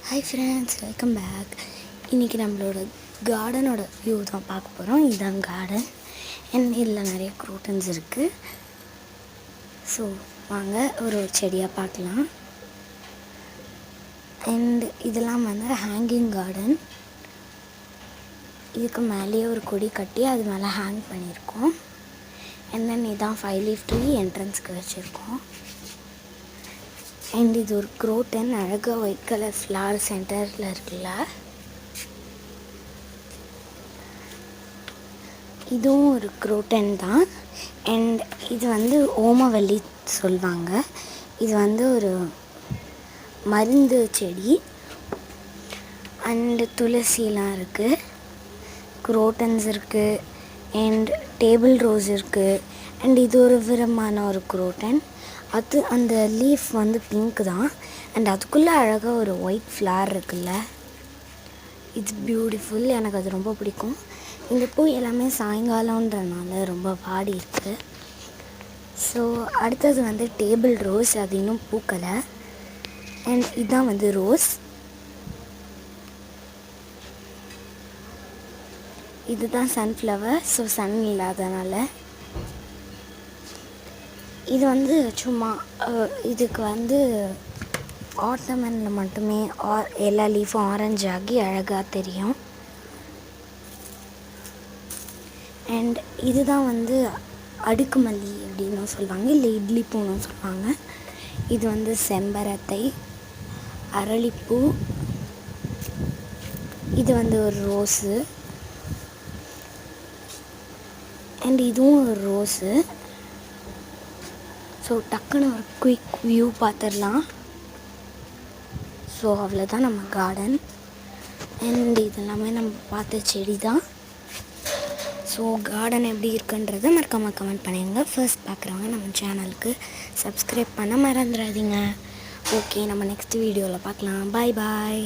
Hi friends, welcome back. இன்றைக்கி நம்மளோட கார்டனோட view தான் பார்க்க போகிறோம். இதுதான் கார்டன். இதில் நிறைய க்ரோட்டன்ஸ் இருக்குது. ஸோ வாங்க ஒரு செடியாக பார்க்கலாம். இதெல்லாம் ஹேங்கிங் கார்டன். இதுக்கு மேலேயே ஒரு கொடி கட்டி அது மேலே ஹேங் பண்ணியிருக்கோம். இதான் 5 லீஃப் ட்ரீ என்ட்ரன்ஸ்க்கு வச்சுருக்கோம். இது ஒரு க்ரோட்டன். அழகாக ஒயிட் கலர் ஃப்ளவர் சென்டரில் இருக்குல்ல, இதுவும் ஒரு க்ரோட்டன் தான். இது ஓமவல்லி சொல்லுவாங்க. இது ஒரு மருந்து செடி. துளசிலாம் இருக்குது, க்ரோட்டன்ஸ் இருக்குது, டேபிள் ரோஸ் இருக்குது. இது ஒரு விதமான ஒரு க்ரோட்டன். அந்த லீஃப் பிங்க் தான். அதுக்குள்ளே அழகாக ஒரு ஒயிட் ஃப்ளவர் இருக்குல்ல, இட்ஸ் பியூட்டிஃபுல். எனக்கு அது ரொம்ப பிடிக்கும். இந்த பூ எல்லாமே சாயங்காலன்றனால ரொம்ப வாடி இருக்குது. ஸோ அடுத்தது டேபிள் ரோஸ். அது இன்னும் பூக்கலை. இதுதான் ரோஸ். இதுதான் சன்ஃப்ளவர். ஸோ சன் இல்லாதனால இது சும்மா இதுக்கு ஆட்டமனில் மட்டுமே எல்லா லீஃபும் ஆரஞ்சு ஆகி அழகாக தெரியும். இதுதான் அடுக்குமல்லி அப்படின்னு சொல்லுவாங்க, இல்லை இட்லி பூன்னு சொல்லுவாங்க. இது செம்பரத்தை, அரளிப்பூ. இது ஒரு ரோஸு. இதுவும் ஒரு ரோஸு. ஸோ டக்குன்னு ஒரு குயிக் வியூ பார்த்துடலாம். ஸோ அவ்வளோதான் நம்ம கார்டன். இதெல்லாமே நம்ம பார்த்த செடி தான். ஸோ கார்டன் எப்படி இருக்குன்றதை மறக்காமல் கமெண்ட் பண்ணிடுங்க. ஃபர்ஸ்ட் பார்க்குறவங்க நம்ம சேனலுக்கு சப்ஸ்கிரைப் பண்ண மறந்துடாதீங்க. ஓகே, நம்ம நெக்ஸ்ட் வீடியோவில் பார்க்கலாம். பாய் பாய்.